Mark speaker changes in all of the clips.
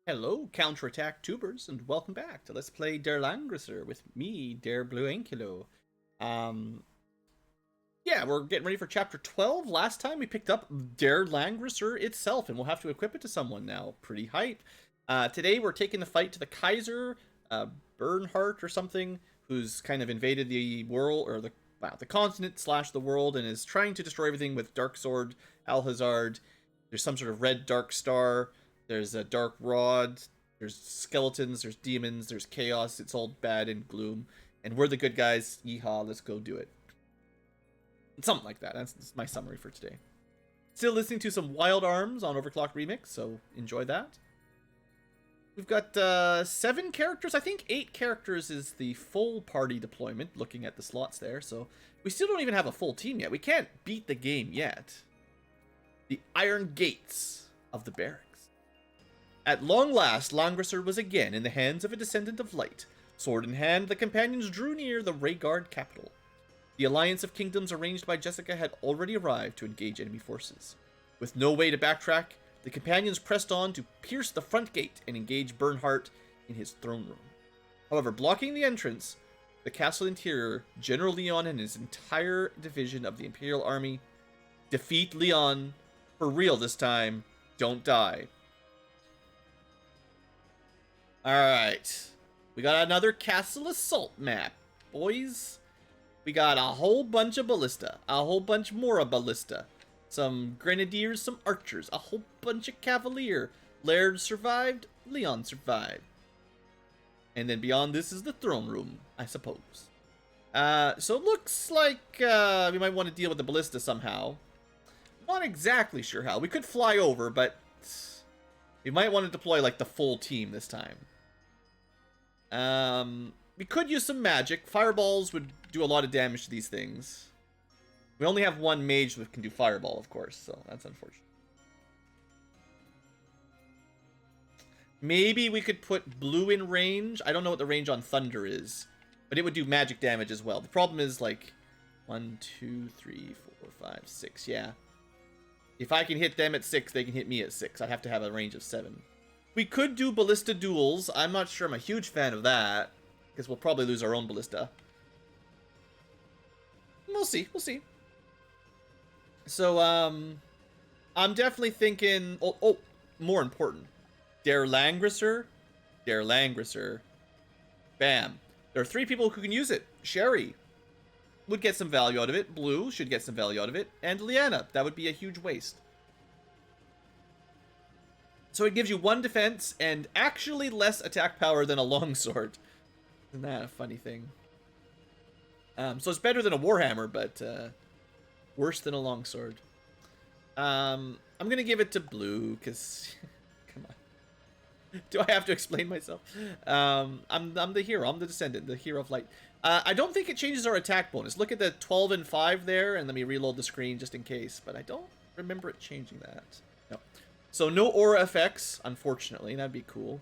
Speaker 1: Hello, counterattack tubers, and welcome back to Let's Play Der Langrisser with me, Der BlueAnkylo. Um, yeah, we're getting ready for Chapter 12. Last time we picked up Der Langrisser itself, and we'll have to equip it to someone now. Pretty hype. Today we're taking the fight to the Kaiser, Bernhardt or something, who's kind of invaded the world, or the continent slash the world, and is trying to destroy everything with Dark Sword, Alhazard. There's some sort of red dark star. There's a dark rod. There's skeletons. There's demons. There's chaos. It's all bad and gloom. And we're the good guys. Yeehaw, let's go do it. Something like that. That's my summary for today. Still listening to some Wild Arms on Overclock Remix, so enjoy that. We've got 7 characters. I think 8 characters is the full party deployment, looking at the slots there. So we still don't even have a full team yet. We can't beat the game yet. The Iron Gates of the Barracks. At long last, Langrisser was again in the hands of a descendant of light. Sword in hand, the companions drew near the Rhaegar capital. The alliance of kingdoms arranged by Jessica had already arrived to engage enemy forces. With no way to backtrack, the companions pressed on to pierce the front gate and engage Bernhardt in his throne room. However, blocking the entrance, the castle interior, General Leon and his entire division of the Imperial Army defeat Leon for real this time. Don't die. Alright. We got another castle assault map, boys. We got a whole bunch of ballista. A whole bunch more of ballista. Some grenadiers, some archers. A whole bunch of cavalier. Laird survived. Leon survived. And then beyond this is the throne room, I suppose. So it looks like we might want to deal with the ballista somehow. Not exactly sure how. We could fly over, but we might want to deploy like the full team this time. We could use some magic. Fireballs would do a lot of damage to these things. We only have one mage that can do fireball, of course, so that's unfortunate. Maybe we could put blue in range. I don't know what the range on thunder is, but it would do magic damage as well. The problem is like 1, 2, 3, 4, 5, 6. Yeah. If I can hit them at 6, they can hit me at 6. I'd have to have a range of 7. We could do ballista duels. I'm not sure I'm a huge fan of that, because we'll probably lose our own ballista. We'll see. We'll see. So, I'm definitely thinking... Oh, more important. Der Langrisser. Der Langrisser. Bam. There are 3 people who can use it. Sherry would get some value out of it. Blue should get some value out of it. And Lyanna. That would be a huge waste. So it gives you 1 defense and actually less attack power than a longsword. Isn't that a funny thing? So it's better than a warhammer, but worse than a longsword. I'm gonna give it to blue because, come on. Do I have to explain myself? I'm the hero. I'm the descendant, the hero of light. I don't think it changes our attack bonus. Look at the 12 and 5 there, and let me reload the screen just in case. But I don't remember it changing that. No. So no aura effects, unfortunately. That'd be cool.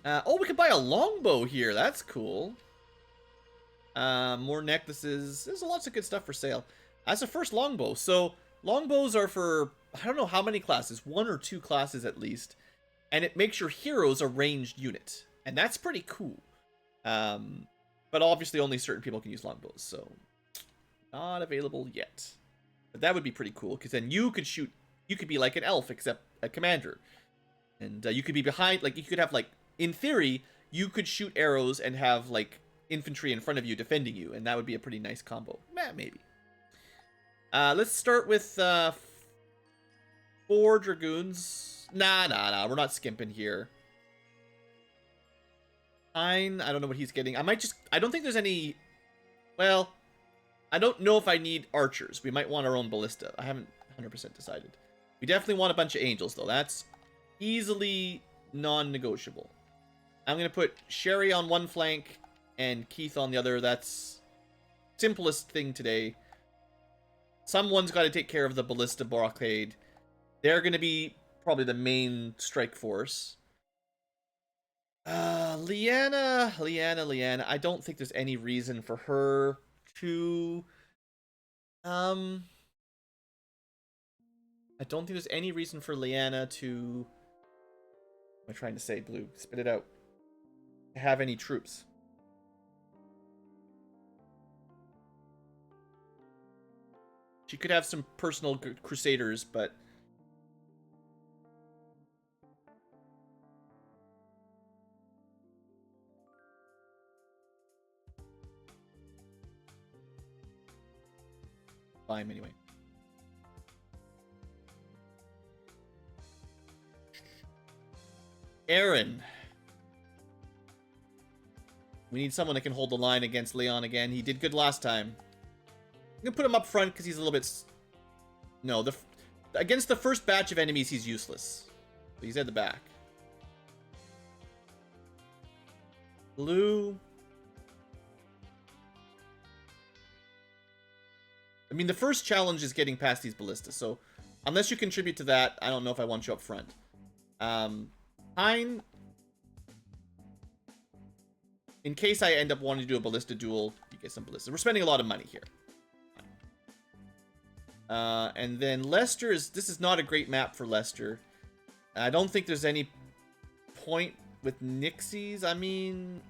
Speaker 1: Oh, we could buy a longbow here. That's cool. More necklaces. There's lots of good stuff for sale. That's a first longbow. So longbows are for, I don't know how many classes. 1 or 2 classes at least. And it makes your heroes a ranged unit. And that's pretty cool. But obviously only certain people can use longbows. So not available yet. But that would be pretty cool. Because then you could shoot. You could be like an elf except a commander. And you could be behind. Like you could have like, in theory, you could shoot arrows and have like infantry in front of you defending you, and that would be a pretty nice combo. Maybe. Let's start with 4 dragoons. Nah. We're not skimping here. Fine. I don't know what he's getting. I don't think there's any... Well, I don't know if I need archers. We might want our own ballista. I haven't 100% decided. We definitely want a bunch of angels, though. That's easily non-negotiable. I'm going to put Sherry on one flank and Keith on the other. That's simplest thing today. Someone's got to take care of the ballista blockade. They're going to be probably the main strike force. Lyanna. I don't think there's any reason for her to... I don't think there's any reason for Lyanna to What am I trying to say, Blue? Spit it out. Have any troops? She could have some personal crusaders, but... buy him anyway. Aaron. We need someone that can hold the line against Leon again. He did good last time. I'm gonna put him up front because he's a little bit... No, against the first batch of enemies, he's useless. So he's at the back. Blue. I mean, the first challenge is getting past these ballistas, so unless you contribute to that, I don't know if I want you up front. Hein, in case I end up wanting to do a ballista duel, you get some ballistas. We're spending a lot of money here. And then Leicester is... This is not a great map for Leicester. I don't think there's any point with Nixies. I mean...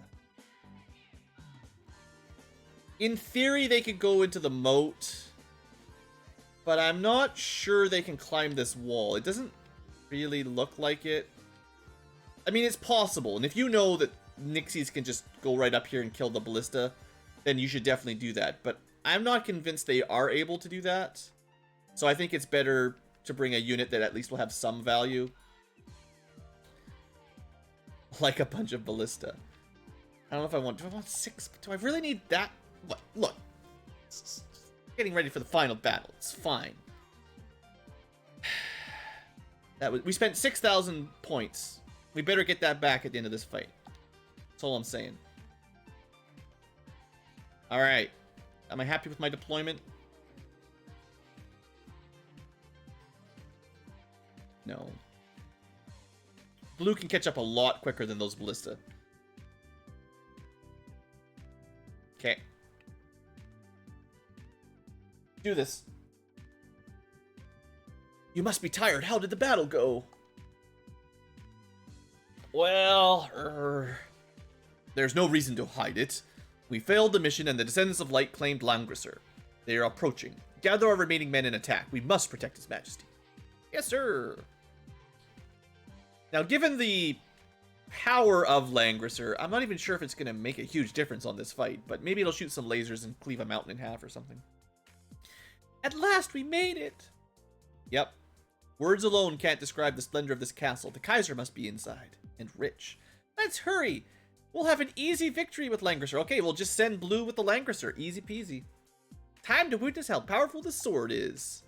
Speaker 1: In theory, they could go into the moat. But I'm not sure they can climb this wall. It doesn't really look like it. I mean, it's possible. And if you know that Nixies can just go right up here and kill the ballista, then you should definitely do that. But I'm not convinced they are able to do that. So I think it's better to bring a unit that at least will have some value. Like a bunch of ballista. I don't know if I want... Do I want 6? Do I really need that? Look. Getting ready for the final battle. It's fine. We spent 6,000 points. We better get that back at the end of this fight. That's all I'm saying. Alright. Am I happy with my deployment? No. Blue can catch up a lot quicker than those ballista. Okay. Do this. You must be tired. How did the battle go? Well, there's no reason to hide it. We failed the mission and the Descendants of Light claimed Langrisser. They are approaching. Gather our remaining men and attack. We must protect His Majesty. Yes, sir. Now, given the power of Langrisser, I'm not even sure if it's going to make a huge difference on this fight, but maybe it'll shoot some lasers and cleave a mountain in half or something. At last, we made it! Yep. Words alone can't describe the splendor of this castle. The Kaiser must be inside. And rich. Let's hurry! We'll have an easy victory with Langrisser. Okay, we'll just send Blue with the Langrisser. Easy peasy. Time to witness how powerful the sword is.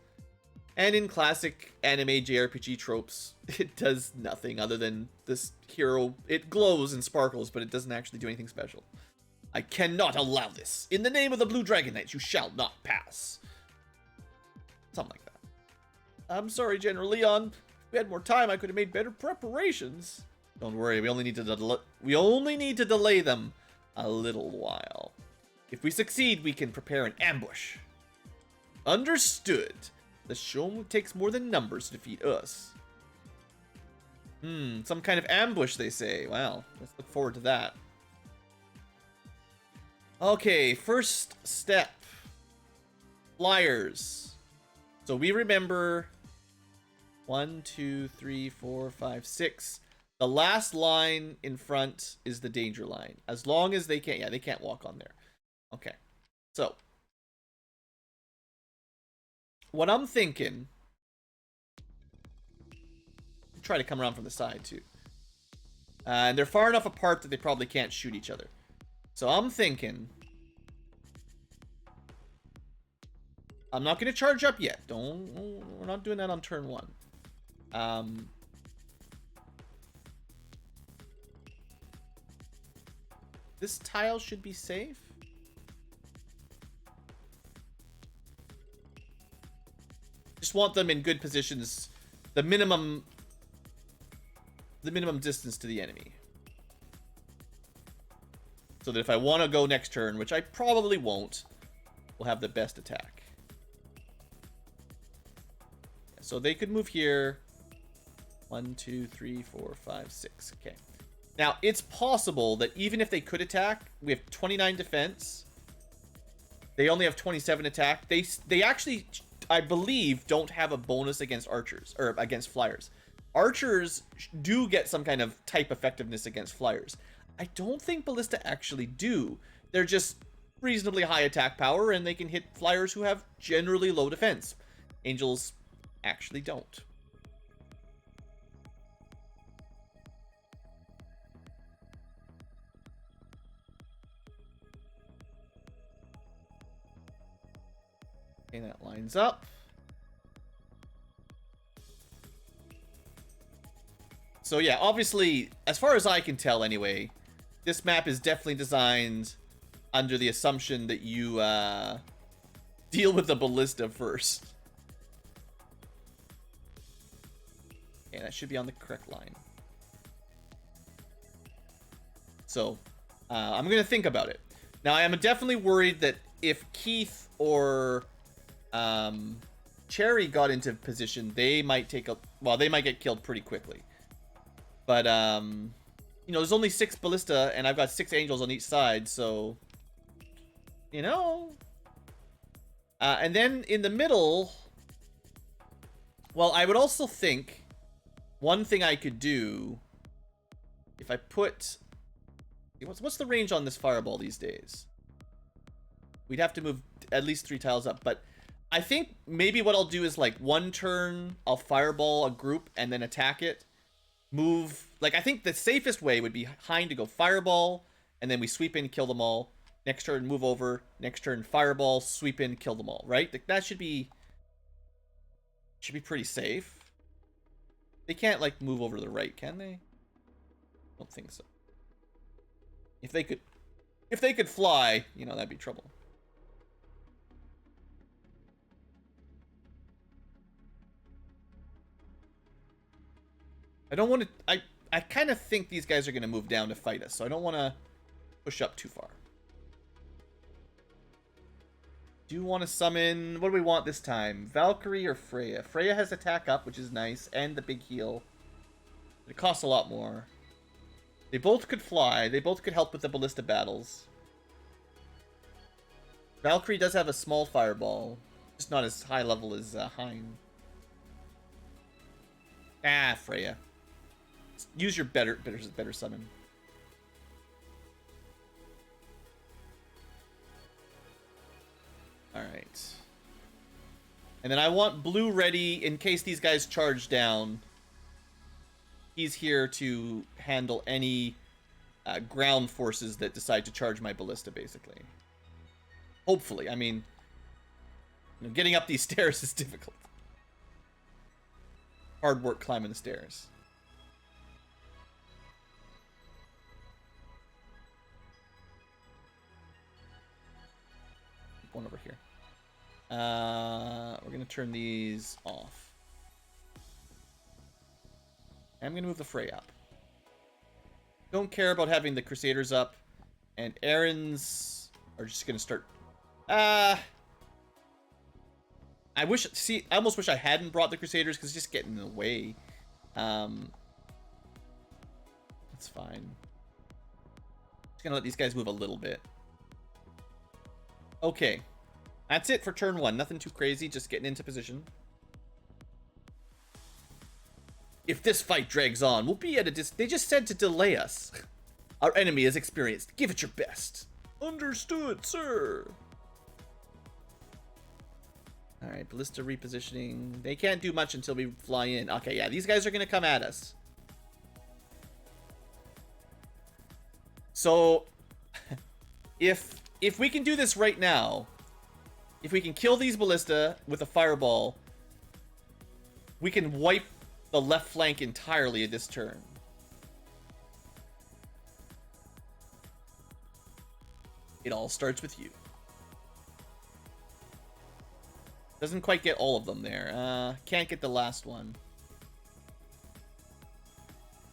Speaker 1: And in classic anime JRPG tropes, it does nothing other than this hero. It glows and sparkles, but it doesn't actually do anything special. I cannot allow this. In the name of the Blue Dragon Knights, you shall not pass. Something like that. I'm sorry, General Leon. If we had more time, I could have made better preparations. Don't worry, we only need to delay them a little while. If we succeed, we can prepare an ambush. Understood. The show takes more than numbers to defeat us. Some kind of ambush, they say. Wow, let's look forward to that. Okay, first step. Flyers. So we remember 1, 2, 3, 4, 5, 6. The last line in front is the danger line. As long as they can't, yeah, they can't walk on there. Okay, so what I'm thinking, try to come around from the side too. And they're far enough apart that they probably can't shoot each other. So I'm thinking, I'm not going to charge up yet. We're not doing that on turn 1. This tile should be safe. Just want them in good positions. The minimum distance to the enemy. So that if I want to go next turn, which I probably won't, we'll have the best attack. So they could move here. 1, 2, 3, 4, 5, 6. Okay. Now, it's possible that even if they could attack, we have 29 defense. They only have 27 attack. They actually, I believe, don't have a bonus against archers, or against flyers. Archers do get some kind of type effectiveness against flyers. I don't think ballista actually do. They're just reasonably high attack power, and they can hit flyers who have generally low defense. Angels actually don't. Okay, that lines up. So yeah, obviously, as far as I can tell anyway, this map is definitely designed under the assumption that you deal with the ballista first. Okay, that should be on the correct line. So, I'm going to think about it. Now, I am definitely worried that if Keith or Cherry got into position, they might they might get killed pretty quickly. But, you know, there's only 6 ballista, and I've got 6 angels on each side, so, you know. And then in the middle, well, I would also think one thing I could do, if I put, what's the range on this fireball these days? We'd have to move at least 3 tiles up, but I think maybe what I'll do is, like, one turn, I'll fireball a group and then attack it. Move, like, I think the safest way would be Hein to go fireball, and then we sweep in, kill them all. Next turn, move over. Next turn, fireball, sweep in, kill them all, right? Like, that should be pretty safe. They can't, like, move over to the right, can they? I don't think so. If they could fly, you know, that'd be trouble. I don't want to... I kind of think these guys are going to move down to fight us, so I don't want to push up too far. Do you want to summon... What do we want this time? Valkyrie or Freya? Freya has attack up, which is nice, and the big heal. It costs a lot more. They both could fly. They both could help with the ballista battles. Valkyrie does have a small fireball. Just not as high level as Hein. Ah, Freya. Use your better summon. Alright. And then I want blue ready in case these guys charge down. He's here to handle any ground forces that decide to charge my ballista, basically. Hopefully. I mean, you know, getting up these stairs is difficult. Hard work climbing the stairs. One over here. We're going to turn these off. I'm going to move the Frey up. Don't care about having the Crusaders up. And Aaron's are just going to start... I almost wish I hadn't brought the Crusaders because it's just getting in the way. That's fine. Just going to let these guys move a little bit. Okay. That's it for turn 1. Nothing too crazy, just getting into position. If this fight drags on, we'll be at a They just said to delay us. Our enemy is experienced. Give it your best. Understood, sir. Alright, ballista repositioning. They can't do much until we fly in. Okay, yeah, these guys are going to come at us. So, if we can do this right now, if we can kill these ballista with a fireball, we can wipe the left flank entirely this turn. It all starts with you. Doesn't quite get all of them there. Can't get the last one.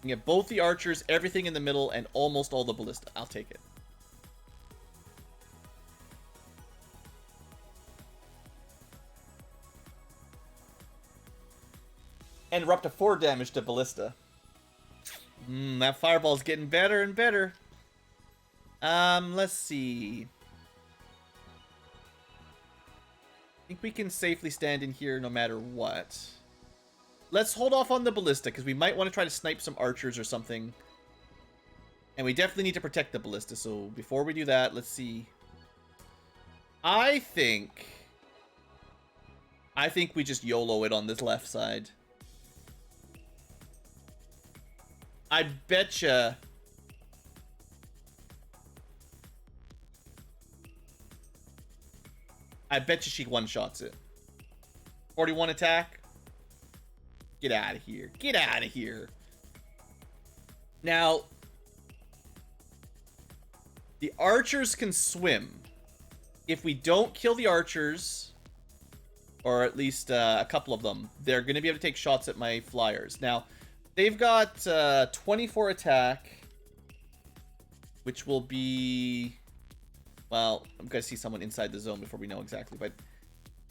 Speaker 1: You get both the archers, everything in the middle, and almost all the ballista. I'll take it. And we're up to 4 damage to Ballista. That fireball's getting better and better. Let's see. I think we can safely stand in here no matter what. Let's hold off on the Ballista, because we might want to try to snipe some archers or something. And we definitely need to protect the Ballista, so before we do that, let's see. I think we just YOLO it on this left side. I betcha. I betcha she one-shots it. 41 attack. Get out of here. Get out of here. Now, the archers can swim. If we don't kill the archers, or at least a couple of them, they're going to be able to take shots at my flyers. Now, they've got 24 attack, which will be... Well, I'm going to see someone inside the zone before we know exactly, but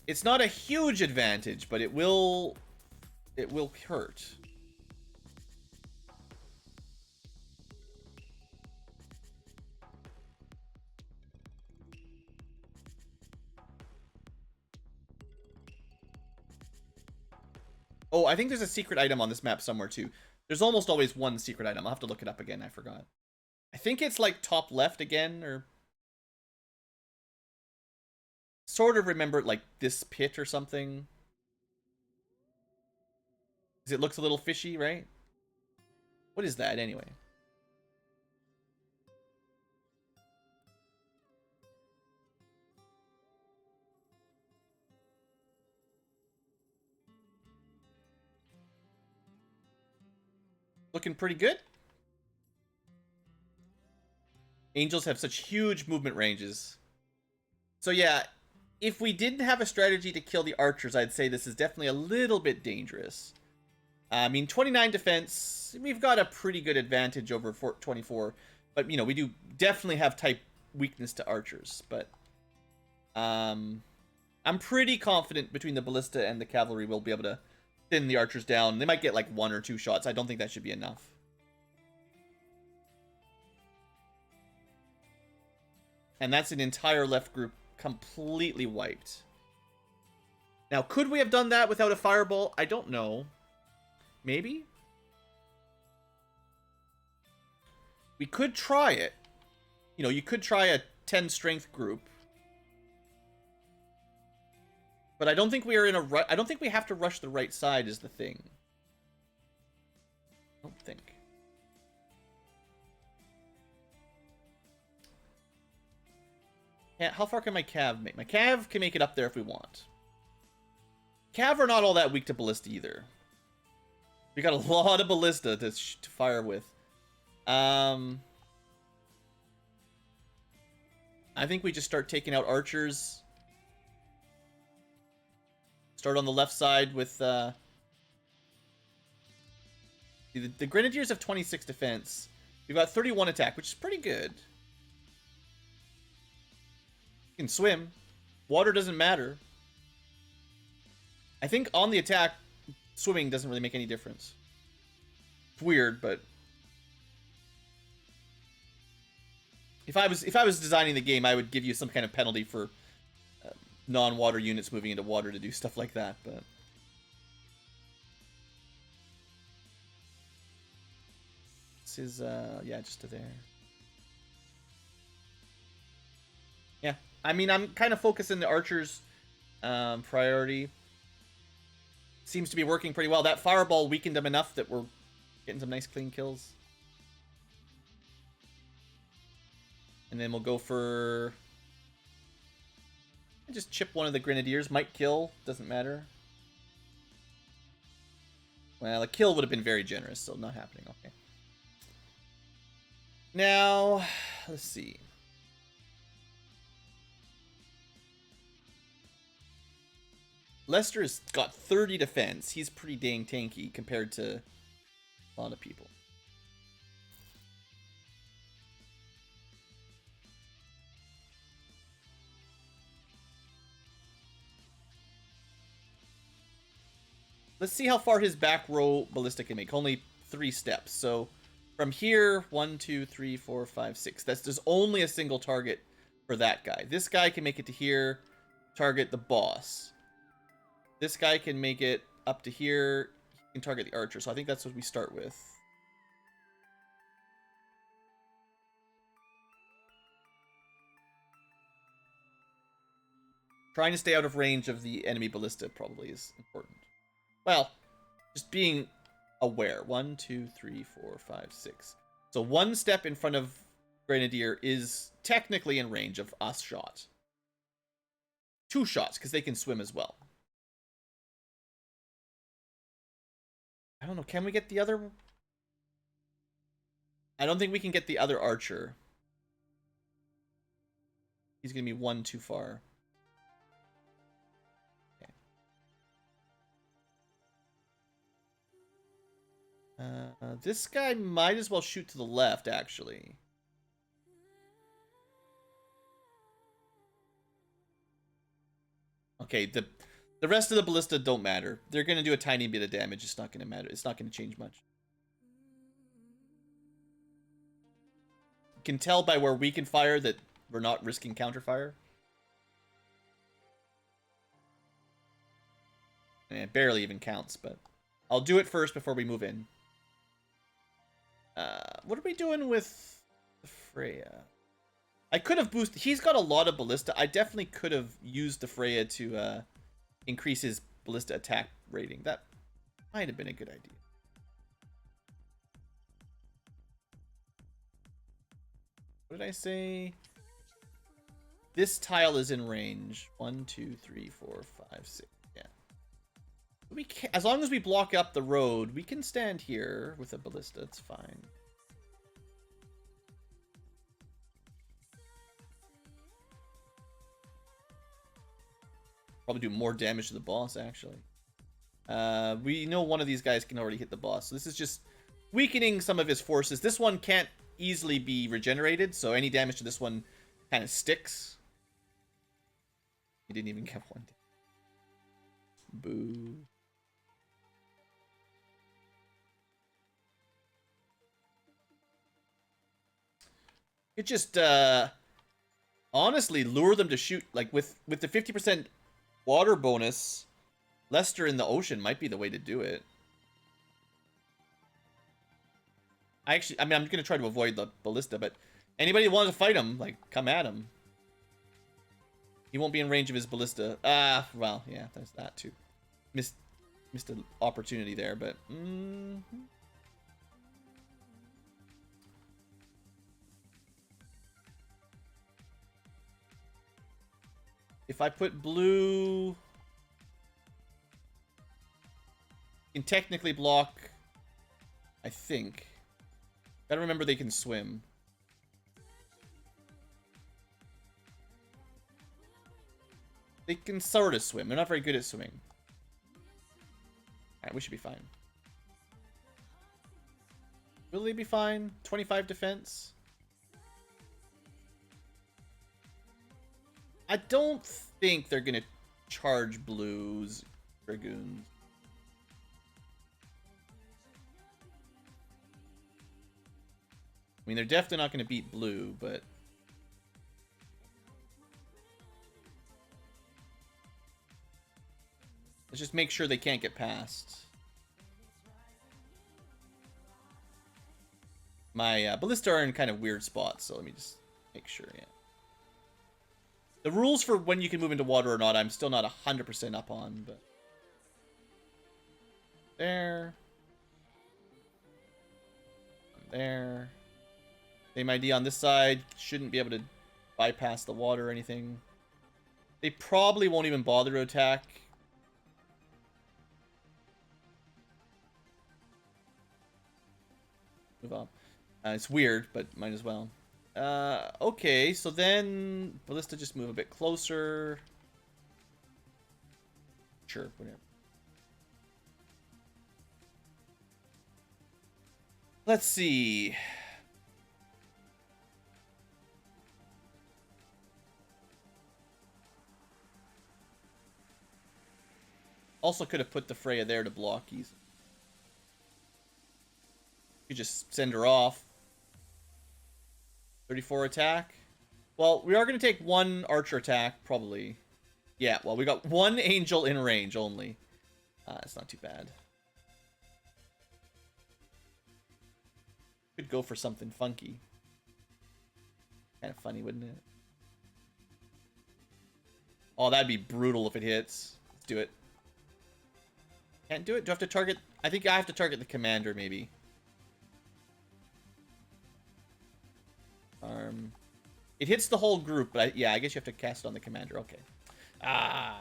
Speaker 1: it's not a huge advantage, but it will hurt. Oh, I think there's a secret item on this map somewhere too. There's almost always one secret item. I'll have to look it up again. I forgot. I think it's like top left again, or... Sort of remember like this pit or something. Because it looks a little fishy, right? What is that anyway? Looking pretty good. Angels have such huge movement ranges. So yeah, if we didn't have a strategy to kill the archers, I'd say this is definitely a little bit dangerous. I mean, 29 defense, we've got a pretty good advantage over 24. But, you know, we do definitely have type weakness to archers. But I'm pretty confident between the Ballista and the Cavalry we'll be able to thin the archers down. They might get like 1 or 2 shots. I don't think that should be enough. And that's an entire left group completely wiped. Now, could we have done that without a fireball? I don't know. Maybe? We could try it. You know, you could try a 10 strength group. But I don't think we are in a I don't think we have to rush the right side is the thing. I don't think. Yeah, how far can my Cav make? My Cav can make it up there if we want. Cav are not all that weak to Ballista either. We got a lot of Ballista to fire with. I think we just start taking out archers. Start on the left side with... The Grenadiers have 26 defense. We've got 31 attack, which is pretty good. You can swim. Water doesn't matter. I think on the attack, swimming doesn't really make any difference. It's weird, but if I was designing the game, I would give you some kind of penalty for non-water units moving into water to do stuff like that. But this is yeah, just to there. Yeah. I mean, I'm kind of focusing the archers' priority. Seems to be working pretty well. That fireball weakened them enough that we're getting some nice clean kills. And then we'll go for... Just chip one of the Grenadiers. Might kill. Doesn't matter. Well, a kill would have been very generous, so not happening. Okay. Now, let's see. Lester's got 30 defense. He's pretty dang tanky compared to a lot of people. Let's see how far his back row ballista can make. Only 3 steps. So from here, 1, 2, 3, 4, 5, 6. There's only a single target for that guy. This guy can make it to here, target the boss. This guy can make it up to here, he can target the archer. So I think that's what we start with. Trying to stay out of range of the enemy ballista probably is important. Well, just being aware. 1, 2, 3, 4, 5, 6. So 1 step in front of Grenadier is technically in range of a shot. 2 shots, because they can swim as well. I don't know, can we get the other? I don't think we can get the other archer. He's going to be 1 too far. This guy might as well shoot to the left, actually. Okay, the rest of the ballista don't matter. They're going to do a tiny bit of damage. It's not going to matter. It's not going to change much. You can tell by where we can fire that we're not risking counterfire. And it barely even counts, but I'll do it first before we move in. What are we doing with the Freya? I could have boosted. He's got a lot of ballista. I definitely could have used the Freya to increase his ballista attack rating. That might have been a good idea. What did I say? This tile is in range. 1, 2, 3, 4, 5, 6. Yeah. We can, as long as we block up the road, we can stand here with a ballista. It's fine. Probably do more damage to the boss, actually. We know one of these guys can already hit the boss. So this is just weakening some of his forces. This one can't easily be regenerated, so any damage to this one kind of sticks. He didn't even get one. Boo. It just honestly lure them to shoot, like with the 50% water bonus. Lester in the ocean might be the way to do it. I mean, I'm gonna try to avoid the ballista, but anybody who wants to fight him, like, come at him. He won't be in range of his ballista. Well, yeah, there's that too. Missed an opportunity there, but if I put blue, can technically block, I think. Gotta remember they can swim. They can sort of swim. They're not very good at swimming. Alright, we should be fine. Will they be fine? 25 defense? I don't think they're gonna charge blues dragoons. I mean, they're definitely not going to beat blue, but let's just make sure they can't get past. My ballista are in kind of weird spots, so let me just make sure, yeah. The rules for when you can move into water or not, I'm still not 100% up on, but there. There. Same idea on this side. Shouldn't be able to bypass the water or anything. They probably won't even bother to attack. Move on. It's weird, but might as well. Okay, so then ballista just move a bit closer. Sure, whatever. Let's see. Also could have put the Freya there to block easy. You just send her off. 34 attack. Well, we are going to take one archer attack, probably. Yeah, well, we got one angel in range only. It's not too bad. Could go for something funky. Kind of funny, wouldn't it? Oh, that'd be brutal if it hits. Let's do it. Can't do it? Do I have to target? I think I have to target the commander, maybe. It hits the whole group, but yeah, I guess you have to cast it on the commander. Okay. Ah.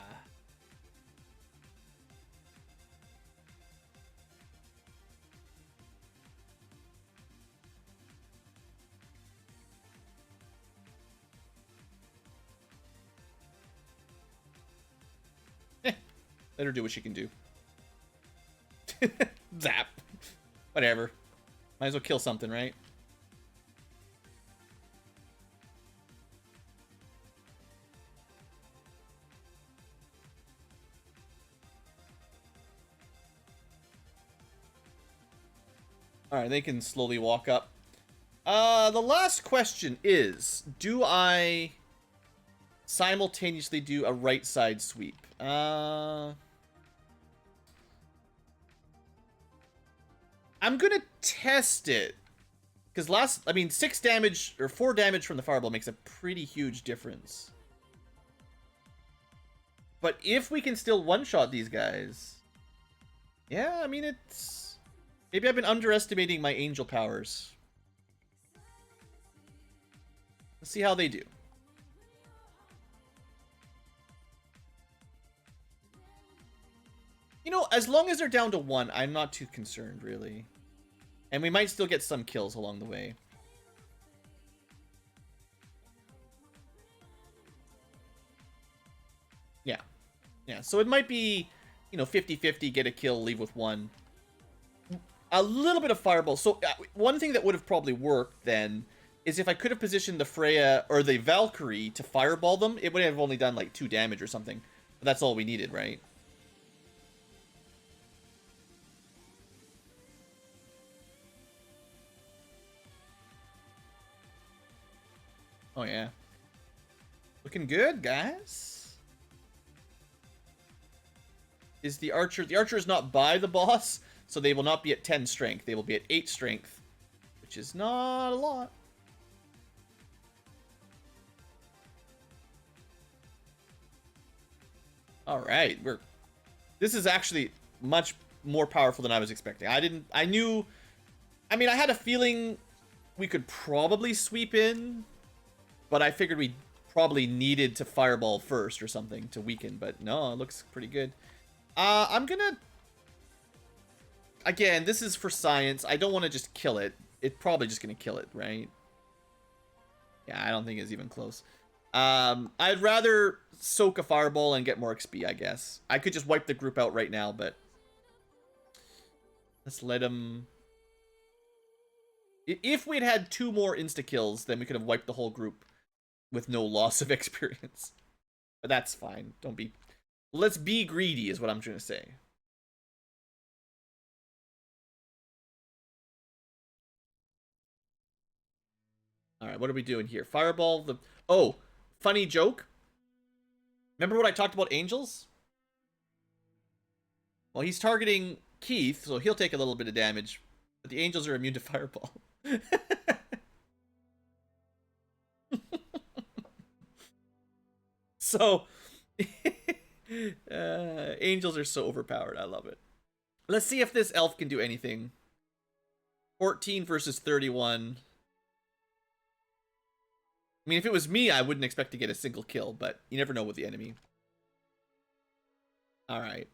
Speaker 1: Let her do what she can do. Zap. Whatever. Might as well kill something, right? Alright, they can slowly walk up. The last question is, do I simultaneously do a right side sweep? I'm gonna test it. Because 6 damage, or 4 damage from the fireball makes a pretty huge difference. But if we can still one-shot these guys... Yeah, I mean, it's... Maybe I've been underestimating my angel powers. Let's see how they do. You know, as long as they're down to 1, I'm not too concerned, really. And we might still get some kills along the way. Yeah. Yeah, so it might be, you know, 50-50, get a kill, leave with 1. A little bit of fireball. So one thing that would have probably worked then is if I could have positioned the Freya or the Valkyrie to fireball them, it would have only done like 2 damage or something. But that's all we needed, right? Oh yeah. Looking good, guys. Is the archer... The archer is not by the boss, so they will not be at 10 strength. They will be at 8 strength, which is not a lot. All right, this is actually much more powerful than I was expecting. I had a feeling we could probably sweep in, but I figured we probably needed to fireball first or something to weaken, but no, it looks pretty good. I'm gonna... Again, this is for science. I don't want to just kill it. It's probably just gonna kill it, right? Yeah, I don't think it's even close. I'd rather soak a fireball and get more XP, I guess. I could just wipe the group out right now, but... Let's let him... If we'd had 2 more insta-kills, then we could have wiped the whole group with no loss of experience. But that's fine. Don't be... Let's be greedy, is what I'm trying to say. Alright, what are we doing here? Fireball the... Oh, funny joke. Remember what I talked about angels? Well, he's targeting Keith, so he'll take a little bit of damage. But the angels are immune to fireball. So... angels are so overpowered. I love it. Let's see if this elf can do anything. 14 versus 31. I mean, if it was me, I wouldn't expect to get a single kill, but you never know with the enemy. Alright.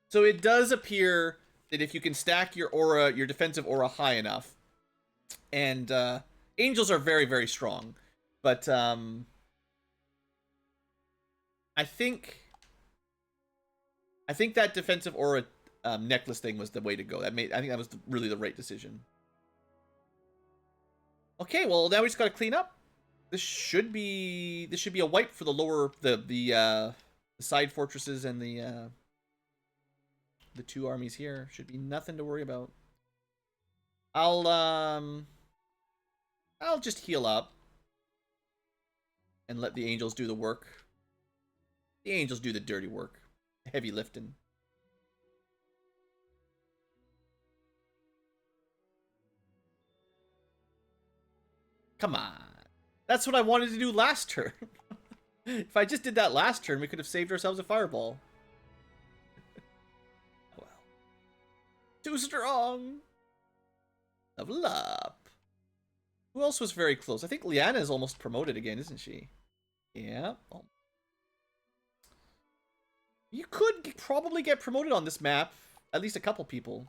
Speaker 1: So it does appear that if you can stack your aura, your defensive aura high enough, and angels are very, very strong, but I think that defensive aura necklace thing was the way to go. I think that was really the right decision. Okay, well now we just gotta clean up. This should be a wipe for the lower the side fortresses and the the two armies here. Should be nothing to worry about. I'll just heal up and let the angels do the work. The angels do the dirty work. Heavy lifting. Come on. That's what I wanted to do last turn. If I just did that last turn, we could have saved ourselves a fireball. Well. Too strong. Level up. Who else was very close? I think Liana is almost promoted again, isn't she? Yeah. Oh. You could probably get promoted on this map. At least a couple people.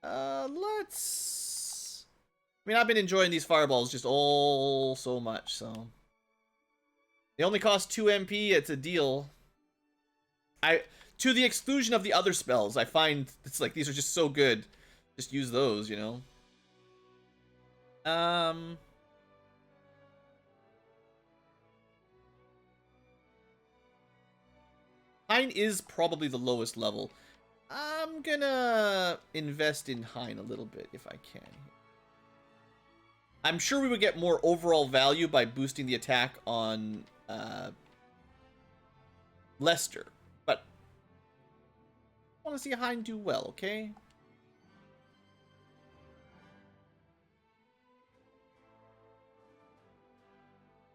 Speaker 1: Let's... I mean, I've been enjoying these fireballs just all so much, so... They only cost 2 MP, it's a deal. To the exclusion of the other spells, I find it's like, these are just so good. Just use those, you know? Hein is probably the lowest level. I'm gonna invest in Hein a little bit if I can. I'm sure we would get more overall value by boosting the attack on Lester, but I want to see Hein do well, okay?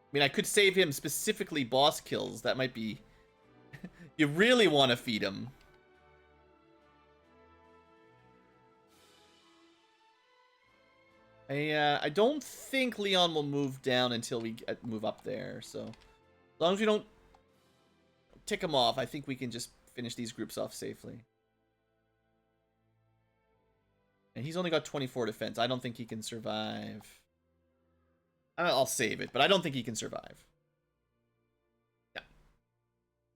Speaker 1: I mean, I could save him specifically boss kills. That might be... You really want to feed him. I don't think Leon will move down until we move up there, so... As long as we don't tick him off, I think we can just finish these groups off safely. And he's only got 24 defense. I don't think he can survive. I'll save it, but I don't think he can survive. Yeah.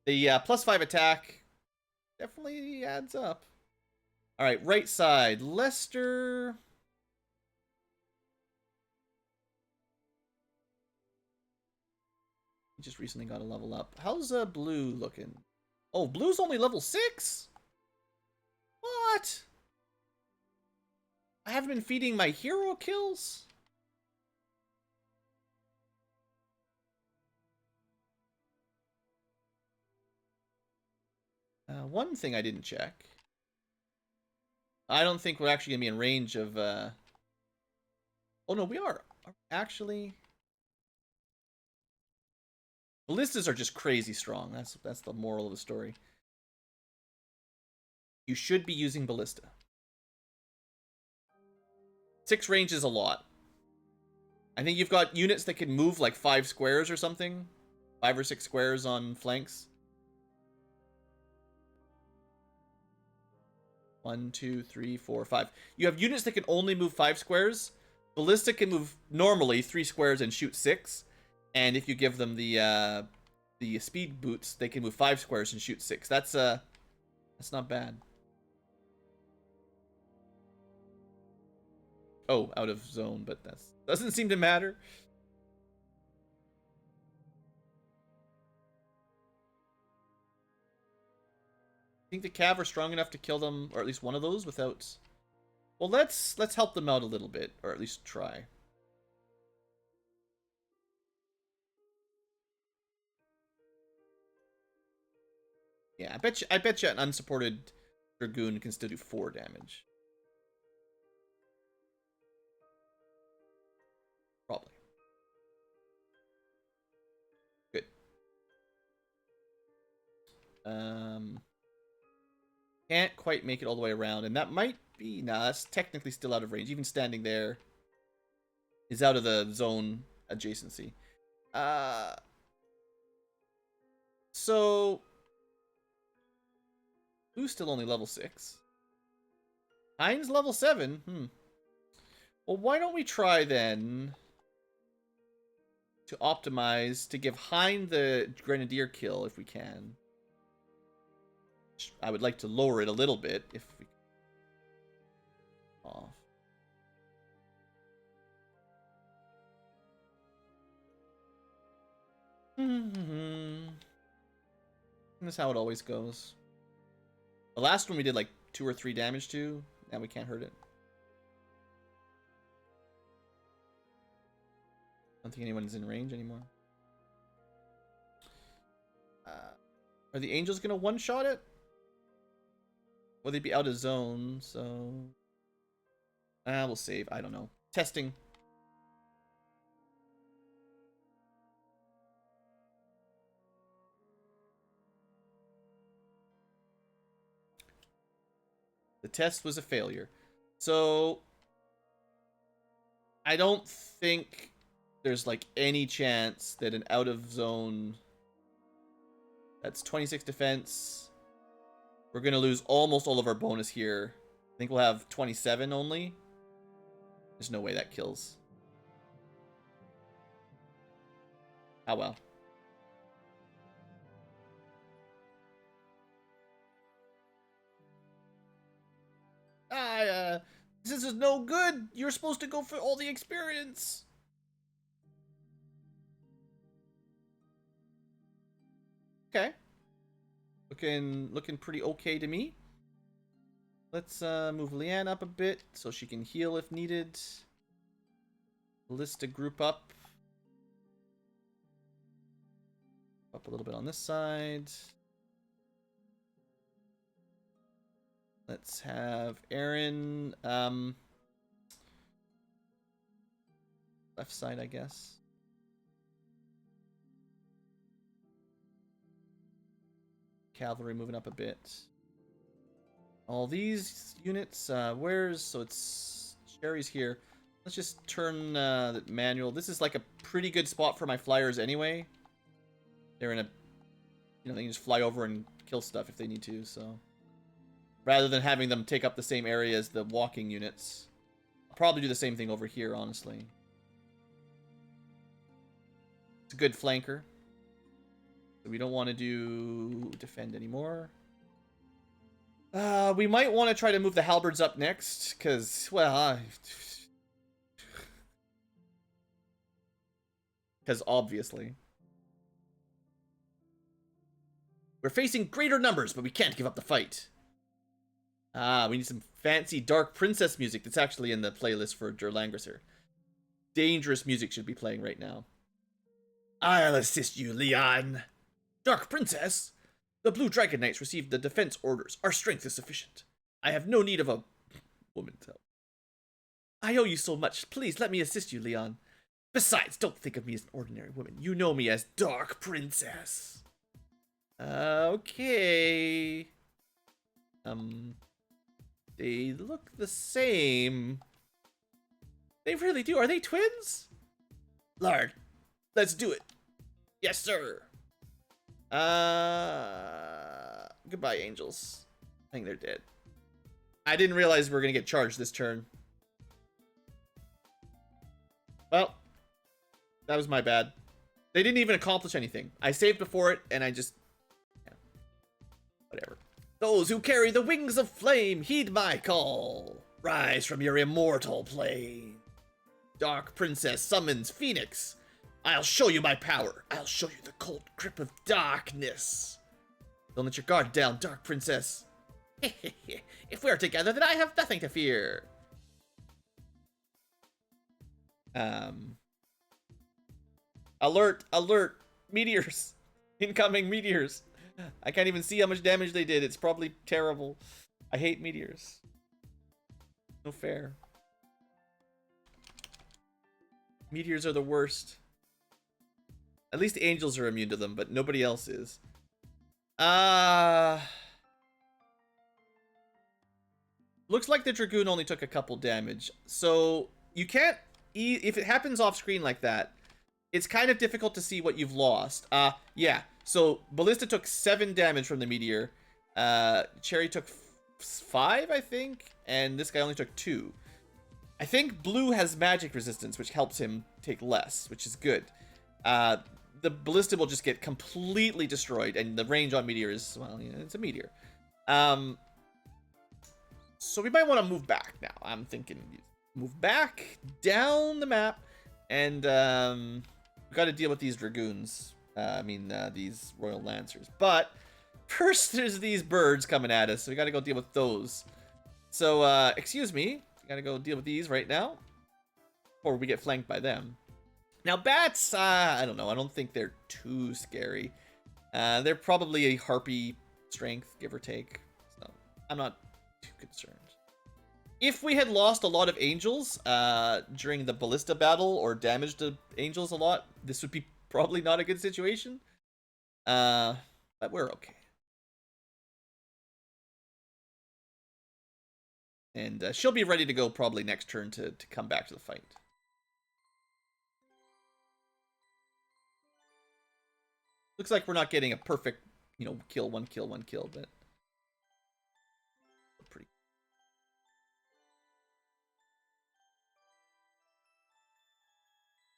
Speaker 1: The +5 attack definitely adds up. Alright, right side. Lester... He just recently got a level up. How's Blue looking? Oh, Blue's only level 6? What? I haven't been feeding my hero kills? One thing I didn't check. I don't think we're actually going to be in range of... Oh no, we are. Actually... Ballistas are just crazy strong. That's the moral of the story. You should be using Ballista. 6 range is a lot. I think you've got units that can move like 5 squares or something. 5 or 6 squares on flanks. 1, 2, 3, 4, 5. You have units that can only move 5 squares. Ballista can move normally 3 squares and shoot 6. And if you give them the speed boots, they can move 5 squares and shoot 6. That's not bad. Oh, out of zone, but that doesn't seem to matter. I think the Cav are strong enough to kill them, or at least one of those, without... Well, let's help them out a little bit, or at least try. Yeah, I bet you an unsupported Dragoon can still do 4 damage. Probably. Good. Can't quite make it all the way around, and that might be... Nah, that's technically still out of range. Even standing there is out of the zone adjacency. So... Who's still only level 6? Hein's level 7? Well, why don't we try then to optimize to give Hein the Grenadier kill if we can. I would like to lower it a little bit if we off. That's how it always goes. The last one we did like 2 or 3 damage to. Now we can't hurt it. I don't think anyone's in range anymore. Are the angels gonna one-shot it? Will they be out of zone? So we'll save. I don't know. Testing. The test was a failure. So I don't think there's like any chance that an out of zone, that's 26 defense. We're going to lose almost all of our bonus here. I think we'll have 27 only. There's no way that kills. Oh well. This is no good. You're supposed to go for all the experience. Okay. Looking pretty okay to me. Let's move Leanne up a bit so she can heal if needed. Ballista group up. Up a little bit on this side. Let's have Aaron, left side, I guess. Cavalry moving up a bit. All these units, so it's Sherry's here. Let's just turn the manual. This is like a pretty good spot for my flyers anyway. They're in a, they can just fly over and kill stuff if they need to, so. Rather than having them take up the same area as the walking units. I'll probably do the same thing over here, honestly. It's a good flanker. So we don't want to do defend anymore. We might want to try to move the halberds up next, because, well, because obviously. We're facing greater numbers, but we can't give up the fight. We need some fancy Dark Princess music that's actually in the playlist for Langrisser. Dangerous music should be playing right now. I'll assist you, Leon. Dark Princess? The Blue Dragon Knights received the defense orders. Our strength is sufficient. I have no need of a woman's help. I owe you so much. Please let me assist you, Leon. Besides, don't think of me as an ordinary woman. You know me as Dark Princess. Okay. They look the same. They really do. Are they twins? Lard, let's do it. Yes, sir. Goodbye, angels. I think they're dead. I didn't realize we were going to get charged this turn. Well, that was my bad. They didn't even accomplish anything. I saved before it, and I just... yeah. Whatever. Those who carry the wings of flame, heed my call. Rise from your immortal plane. Dark Princess summons Phoenix. I'll show you my power. I'll show you the cold grip of darkness. Don't let your guard down, Dark Princess. If we're together, then I have nothing to fear. Alert, alert, meteors. Incoming meteors. I can't even see how much damage they did. It's probably terrible. I hate meteors. No fair. Meteors are the worst. At least the angels are immune to them, but nobody else is. Looks like the Dragoon only took a couple damage. So, you can't... if it happens off screen like that, it's kind of difficult to see what you've lost. Yeah. So, Ballista took 7 damage from the meteor. Cherry took 5, I think. And this guy only took 2. I think Blue has magic resistance, which helps him take less, which is good. The Ballista will just get completely destroyed, and the range on meteor is, well, you know, it's a meteor. So we might want to move back now. I'm thinking move back down the map, and we've got to deal with these Dragoons. These Royal Lancers. But First, there's these birds coming at us, so we gotta go deal with those. So, excuse me. We gotta go deal with these right now. Before we get flanked by them. Now, bats, I don't know. I don't think they're too scary. They're probably a harpy strength, give or take. So, I'm not too concerned. If we had lost a lot of angels during the ballista battle or damaged the angels a lot, this would be probably not a good situation. But we're okay. And she'll be ready to go probably next turn to come back to the fight. Looks like we're not getting a perfect, you know, kill, one kill, but pretty.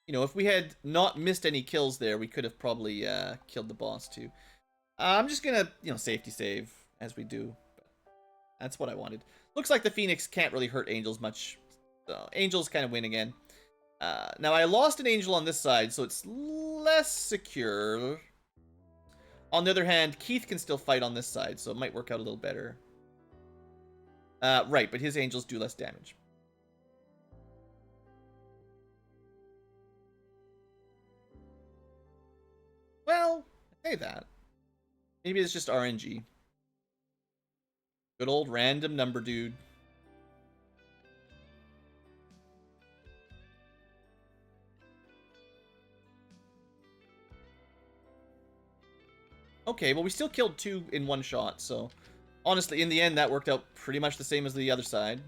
Speaker 1: You know, if we had not missed any kills there, we could have probably killed the boss too. I'm just gonna, you know, safety save as we do. But that's what I wanted. Looks like the Phoenix can't really hurt angels much. So angels kind of win again. Now I lost an angel on this side, so it's less secure. On the other hand, Keith can still fight on this side, so it might work out a little better. Right, but his angels do less damage. Well, I say that. Maybe it's just RNG. Good old random number dude. Okay, well, we still killed 2 in one shot, so honestly, in the end, that worked out pretty much the same as the other side.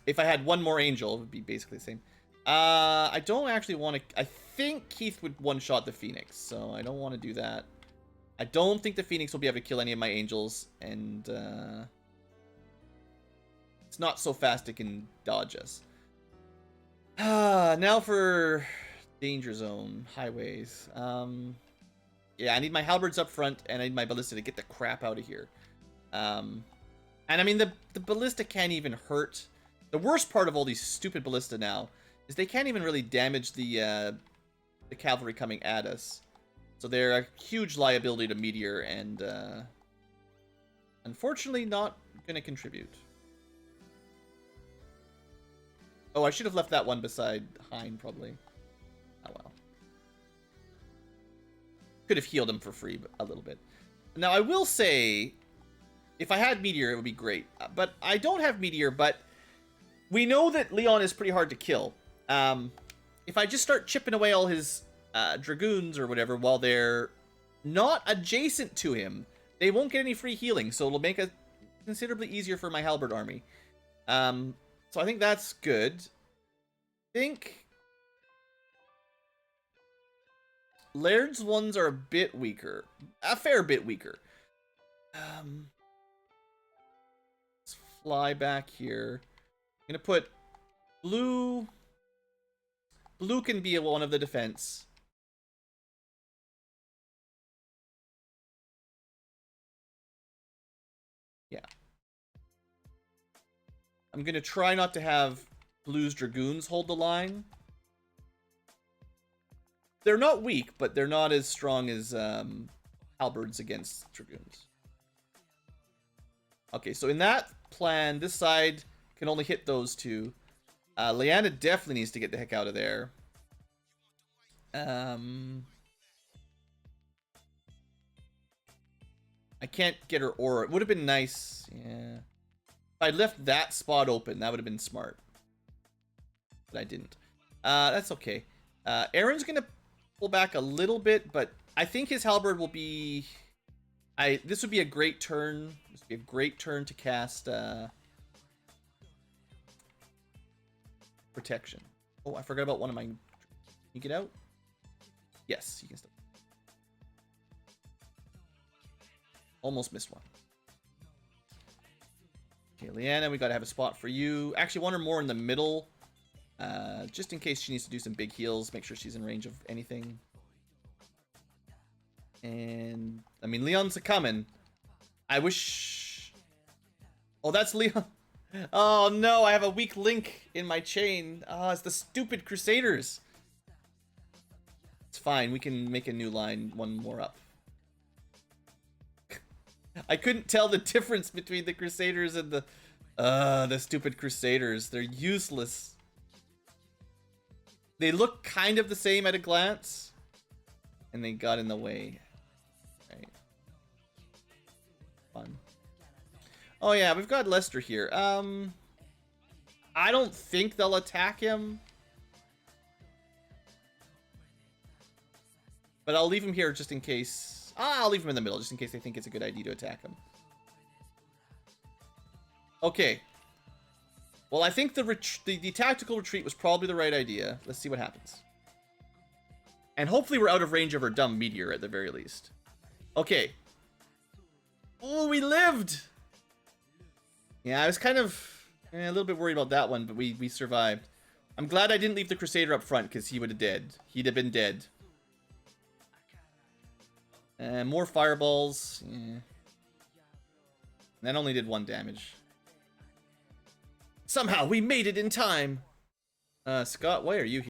Speaker 1: If I had one more angel, it would be basically the same. I don't actually want to... I think Keith would one-shot the Phoenix, so I don't want to do that. I don't think the Phoenix will be able to kill any of my angels, and it's not so fast it can dodge us. Now for... Danger zone, highways. Yeah, I need my halberds up front, and I need my ballista to get the crap out of here. And I mean, the ballista can't even hurt. The worst part of all these stupid ballista now is they can't even really damage the cavalry coming at us. So they're a huge liability to Meteor, and unfortunately not gonna contribute. Oh, I should have left that one beside Hein, probably. Oh well. Could have healed him for free a little bit. Now, I will say, if I had Meteor, it would be great. But I don't have Meteor, but we know that Leon is pretty hard to kill. If I just start chipping away all his Dragoons or whatever while they're not adjacent to him, they won't get any free healing, so it'll make it considerably easier for my Halberd army. So I think that's good. I think Laird's ones are a bit weaker. A fair bit weaker. Let's fly back here. I'm gonna put Blue. Blue can be one of the defense. Yeah. I'm gonna try not to have Blue's Dragoons hold the line. They're not weak, but they're not as strong as Halberds against Dragoons. Okay, so in that plan, this side can only hit those two. Leanna definitely needs to get the heck out of there. I can't get her aura. It would have been nice. Yeah. If I left that spot open, that would have been smart. But I didn't. That's okay. Aaron's going to pull back a little bit, but I think his halberd will be... This would be a great turn. This would be a great turn to cast protection. Oh, I forgot about one of my... Can you get out? Yes, you can still... Almost missed one. Okay, Leanna, we gotta have a spot for you. Actually, one or more in the middle. Just in case she needs to do some big heals. Make sure she's in range of anything. And, I mean, Leon's a-coming. I wish... Oh, that's Leon. Oh, no, I have a weak link in my chain. Oh, it's the stupid Crusaders. It's fine. We can make a new line, one more up. I couldn't tell the difference between the Crusaders and the stupid Crusaders. They're useless. They look kind of the same at a glance, and they got in the way. Right. Fun. Oh yeah, we've got Lester here. I don't think they'll attack him, but I'll leave him here just in case. I'll leave him in the middle just in case they think it's a good idea to attack him. Okay. Well, I think the tactical retreat was probably the right idea. Let's see what happens. And hopefully we're out of range of her dumb meteor at the very least. Okay. Oh, we lived! Yeah, I was kind of a little bit worried about that one, but we survived. I'm glad I didn't leave the Crusader up front, because he would have dead. He'd have been dead. And more fireballs. Yeah. That only did 1 damage. Somehow we made it in time. Scott, why are you here?